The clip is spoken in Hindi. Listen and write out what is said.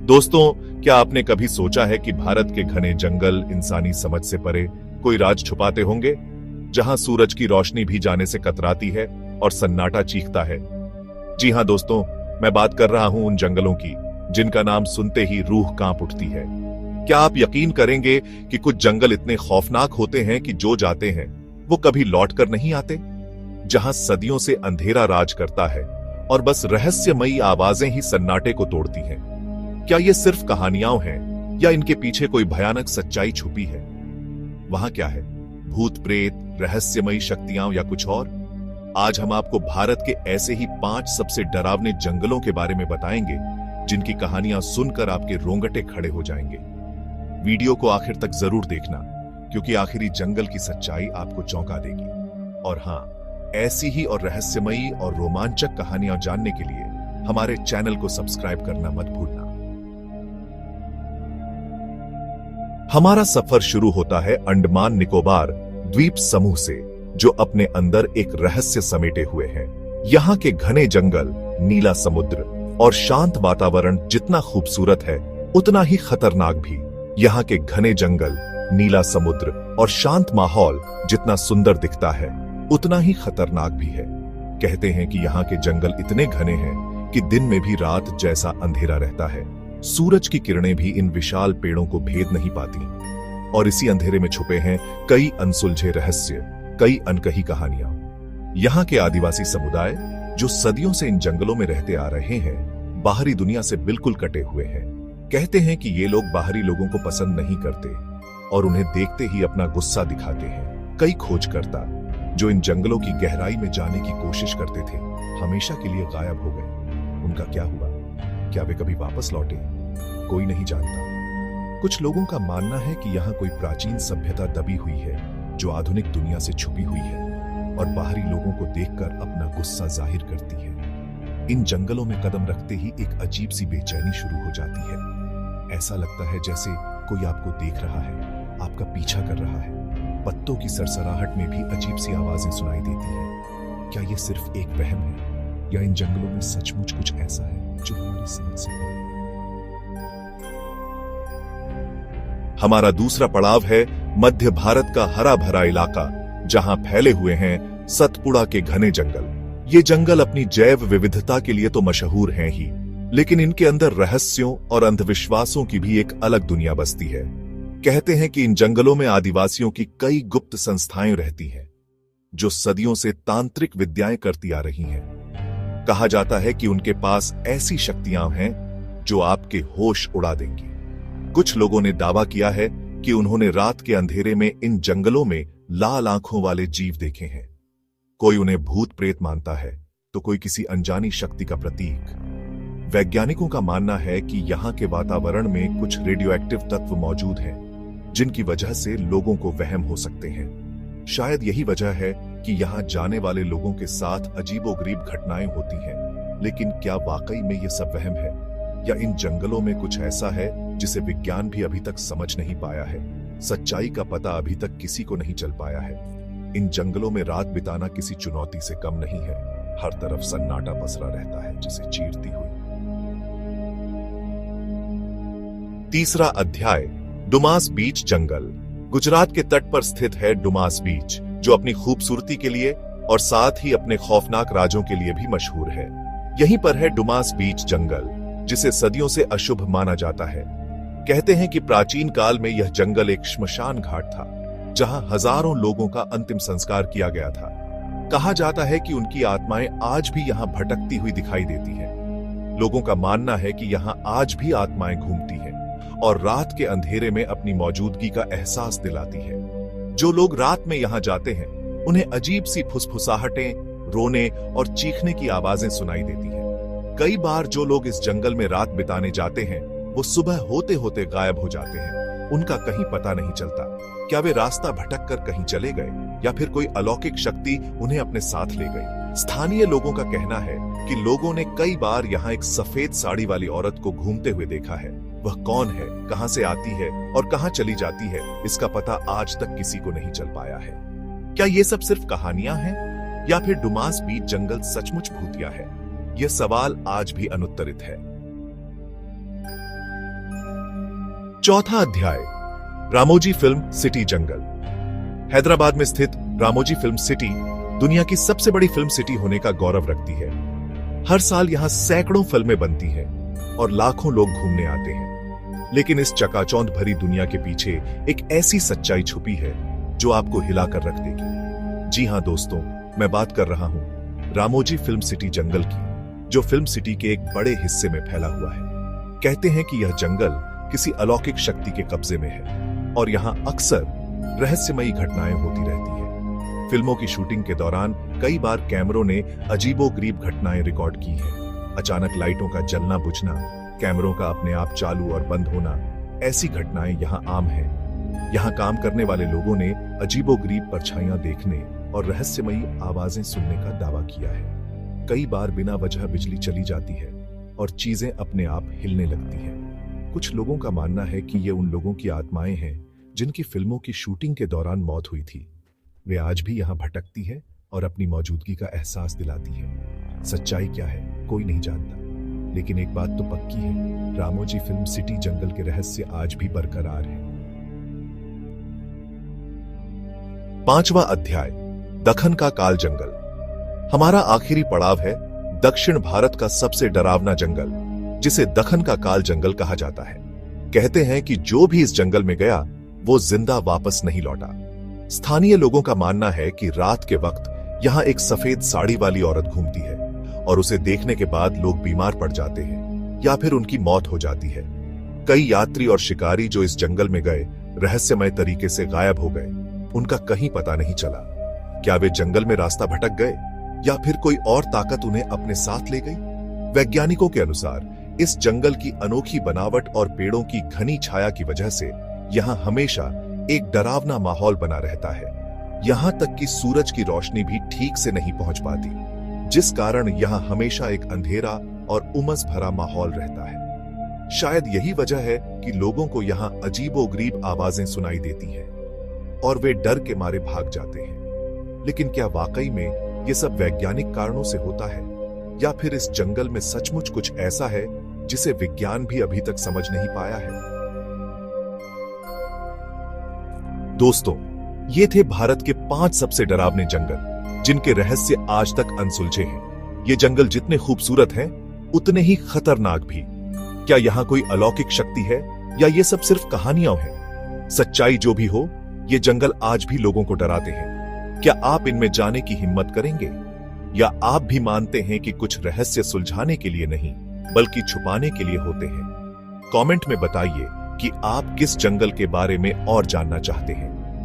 दोस्तों, क्या आपने कभी सोचा है कि भारत के घने जंगल इंसानी समझ से परे कोई राज छुपाते होंगे, जहां सूरज की रोशनी भी जाने से कतराती है और सन्नाटा चीखता है? जी हां दोस्तों, मैं बात कर रहा हूं उन जंगलों की जिनका नाम सुनते ही रूह कांप उठती है। क्या आप यकीन करेंगे कि कुछ जंगल इतने खौफनाक होते हैं कि जो जाते हैं वो कभी लौट कर नहीं आते? जहां सदियों से अंधेरा राज करता है और बस रहस्यमयी आवाजें ही सन्नाटे को तोड़ती हैं। क्या ये सिर्फ कहानियां हैं या इनके पीछे कोई भयानक सच्चाई छुपी है? वहां क्या है? भूत प्रेत, रहस्यमयी शक्तियां या कुछ और? आज हम आपको भारत के ऐसे ही 5 सबसे डरावने जंगलों के बारे में बताएंगे जिनकी कहानियां सुनकर आपके रोंगटे खड़े हो जाएंगे। वीडियो को आखिर तक जरूर देखना, क्योंकि आखिरी जंगल की सच्चाई आपको चौंका देगी। और हां, ऐसी ही और रहस्यमयी और रोमांचक कहानियां जानने के लिए हमारे चैनल को सब्सक्राइब करना मत भूलना। हमारा सफर शुरू होता है अंडमान निकोबार द्वीप समूह से, जो अपने अंदर एक रहस्य समेटे हुए हैं। यहाँ के घने जंगल, नीला समुद्र और शांत वातावरण जितना खूबसूरत है, उतना ही खतरनाक भी। यहाँ के घने जंगल, नीला समुद्र और शांत माहौल जितना सुंदर दिखता है, उतना ही खतरनाक भी है। कहते हैं कि यहाँ के जंगल इतने घने हैं कि दिन में भी रात जैसा अंधेरा रहता है। सूरज की किरणें भी इन विशाल पेड़ों को भेद नहीं पाती, और इसी अंधेरे में छुपे हैं कई अनसुलझे रहस्य, कई अनकही कहानियां। यहाँ के आदिवासी समुदाय, जो सदियों से इन जंगलों में रहते आ रहे हैं, बाहरी दुनिया से बिल्कुल कटे हुए हैं। कहते हैं कि ये लोग बाहरी लोगों को पसंद नहीं करते और उन्हें देखते ही अपना गुस्सा दिखाते हैं। कई खोजकर्ता जो इन जंगलों की गहराई में जाने की कोशिश करते थे, हमेशा के लिए गायब हो गए। उनका क्या हुआ? क्या वे कभी वापस लौटे? कोई नहीं जानता। कुछ लोगों का मानना है कि यहाँ कोई प्राचीन सभ्यता दबी हुई है, जो आधुनिक दुनिया से छुपी हुई है और बाहरी लोगों को देखकर अपना गुस्सा जाहिर करती है। इन जंगलों में कदम रखते ही एक अजीब सी बेचैनी शुरू हो जाती है। ऐसा लगता है जैसे कोई आपको देख रहा है, आपका पीछा कर रहा है। पत्तों की सरसराहट में भी अजीब सी आवाजें सुनाई देती हैं। क्या ये सिर्फ एक वहम है, या इन जंगलों में सचमुच कुछ ऐसा है जो हमारी समझ से परे? हमारा दूसरा पड़ाव है मध्य भारत का हरा भरा इलाका, जहां फैले हुए हैं सतपुड़ा के घने जंगल। ये जंगल अपनी जैव विविधता के लिए तो मशहूर हैं ही, लेकिन इनके अंदर रहस्यों और अंधविश्वासों की भी एक अलग दुनिया बसती है। कहते हैं कि इन जंगलों में आदिवासियों की कई गुप्त संस्थाएं रहती हैं, जो सदियों से तांत्रिक विद्याएं करती आ रही हैं। कहा जाता है कि उनके पास ऐसी शक्तियां हैं जो आपके होश उड़ा देंगी। कुछ लोगों ने दावा किया है कि उन्होंने रात के अंधेरे में इन जंगलों में लाल आंखों वाले जीव देखे हैं। कोई उन्हें भूत प्रेत मानता है, तो कोई किसी अनजानी शक्ति का प्रतीक। वैज्ञानिकों का मानना है कि यहाँ के वातावरण में कुछ रेडियोएक्टिव तत्व मौजूद हैं, जिनकी वजह से लोगों को वहम हो सकते हैं। शायद यही वजह है कि यहाँ जाने वाले लोगों के साथ अजीबोगरीब घटनाएं होती हैं। लेकिन क्या वाकई में ये सब वहम है, या इन जंगलों में कुछ ऐसा है जिसे विज्ञान भी अभी तक समझ नहीं पाया है? सच्चाई का पता अभी तक किसी को नहीं चल पाया है। इन जंगलों में रात बिताना किसी चुनौती से कम नहीं है। हर तरफ सन्नाटा पसरा रहता है, जिसे चीरती हुई। तीसरा अध्याय, डुमास बीच जंगल। गुजरात के तट पर स्थित है डुमास बीच, जो अपनी खूबसूरती के लिए और साथ ही अपने खौफनाक राजों के लिए भी मशहूर है। यहीं पर है डुमास बीच जंगल, जिसे सदियों से अशुभ माना जाता है। कहते हैं कि प्राचीन काल में यह जंगल एक श्मशान घाट था, जहां हजारों लोगों का अंतिम संस्कार किया गया था। कहा जाता है कि उनकी आत्माएं आज भी यहां भटकती हुई दिखाई देती हैं। लोगों का मानना है कि यहां आज भी आत्माएं घूमती हैं और रात के अंधेरे में अपनी मौजूदगी का एहसास दिलाती है। जो लोग रात में यहां जाते हैं, उन्हें अजीब सी फुसफुसाहटें, रोने और चीखने की आवाजें सुनाई देती हैं। कई बार जो लोग इस जंगल में रात बिताने जाते हैं, वो सुबह होते होते गायब हो जाते हैं। उनका कहीं पता नहीं चलता। क्या वे रास्ता भटक कर कहीं चले गए, या फिर कोई अलौकिक शक्ति उन्हें अपने साथ ले गई? स्थानीय लोगों का कहना है कि लोगों ने कई बार यहाँ एक सफेद साड़ी वाली औरत को घूमते हुए देखा है। वह कौन है, कहां से आती है और कहां चली जाती है, इसका पता आज तक किसी को नहीं चल पाया है। क्या ये सब सिर्फ कहानियां हैं, या फिर डुमास बीच जंगल सचमुच भूतिया है? यह सवाल आज भी अनुत्तरित है। चौथा अध्याय, रामोजी फिल्म सिटी जंगल। हैदराबाद में स्थित रामोजी फिल्म सिटी दुनिया की सबसे बड़ी फिल्म सिटी होने का गौरव रखती है। हर साल यहां सैकड़ों फिल्में बनती हैं और लाखों लोग घूमने आते हैं। लेकिन इस चकाचौंध भरी दुनिया के पीछे एक ऐसी सच्चाई छुपी है जो आपको हिलाकर रख देगी। जी हां दोस्तों, मैं बात कर रहा हूं रामोजी फिल्म सिटी जंगल की, जो फिल्म सिटी के एक बड़े हिस्से में फैला हुआ है। कहते हैं कि यह जंगल किसी अलौकिक शक्ति के कब्जे में है और यहां अक्सर रहस्यमयी घटनाएं होती रहती हैं। फिल्मों की शूटिंग के दौरान कई बार कैमरों ने अजीबोगरीब घटनाएं रिकॉर्ड की हैं। अचानक लाइटों का जलना बुझना, कैमरों का अपने आप चालू और बंद होना, ऐसी घटनाएं यहां आम हैं। यहां काम करने वाले लोगों ने अजीबोगरीब परछाइयां देखने और रहस्यमयी आवाजें सुनने का दावा किया है। कई बार बिना वजह बिजली चली जाती है और चीजें अपने आप हिलने लगती हैं। कुछ लोगों का मानना है कि ये उन लोगों की आत्माएं हैं जिनकी फिल्मों की शूटिंग के दौरान मौत हुई थी। वे आज भी यहां भटकती है और अपनी मौजूदगी का एहसास दिलाती है। सच्चाई क्या है कोई नहीं जानता, लेकिन एक बात तो पक्की है, रामोजी फिल्म सिटी जंगल के रहस्य आज भी बरकरार हैं। पांचवा अध्याय, दखन का काल जंगल। हमारा आखिरी पड़ाव है दक्षिण भारत का सबसे डरावना जंगल, जिसे दखन का काल जंगल कहा जाता है। कहते हैं कि जो भी इस जंगल में गया वो जिंदा वापस नहीं लौटा। स्थानीय लोगों का मानना है कि रात के वक्त यहां एक सफेद साड़ी वाली औरत घूमती है और उसे देखने के बाद लोग बीमार पड़ जाते हैं या फिर उनकी मौत हो जाती है। कई यात्री और शिकारी जो इस जंगल में गए रहस्यमय तरीके से गायब हो गए। उनका कहीं पता नहीं चला। क्या वे जंगल में रास्ता भटक गए या फिर कोई और ताकत उन्हें अपने साथ ले गई? वैज्ञानिकों के अनुसार इस जंगल की अनोखी बनावट और पेड़ों की घनी छाया की वजह से यहां हमेशा एक डरावना माहौल बना रहता है। यहां तक कि सूरज की रोशनी भी ठीक से नहीं पहुंच पाती, जिस कारण यहां हमेशा एक अंधेरा और उमस भरा माहौल रहता है। शायद यही वजह है कि लोगों को यहां अजीबोगरीब आवाजें सुनाई देती हैं और वे डर के मारे भाग जाते हैं। लेकिन क्या वाकई में ये सब वैज्ञानिक कारणों से होता है या फिर इस जंगल में सचमुच कुछ ऐसा है जिसे विज्ञान भी अभी तक समझ नहीं पाया है? दोस्तों, ये थे भारत के 5 सबसे डरावने जंगल जिनके रहस्य आज तक अनसुलझे हैं। ये जंगल जितने खूबसूरत हैं उतने ही खतरनाक भी। क्या यहां कोई अलौकिक शक्ति है या ये सब सिर्फ कहानियां हैं? सच्चाई जो भी हो, ये जंगल आज भी लोगों को डराते हैं। क्या आप इनमें जाने की हिम्मत करेंगे या आप भी मानते हैं कि कुछ रहस्य सुलझाने के लिए नहीं बल्कि छुपाने के लिए होते हैं? कमेंट में बताइए कि आप किस जंगल के बारे में और जानना चाहते हैं।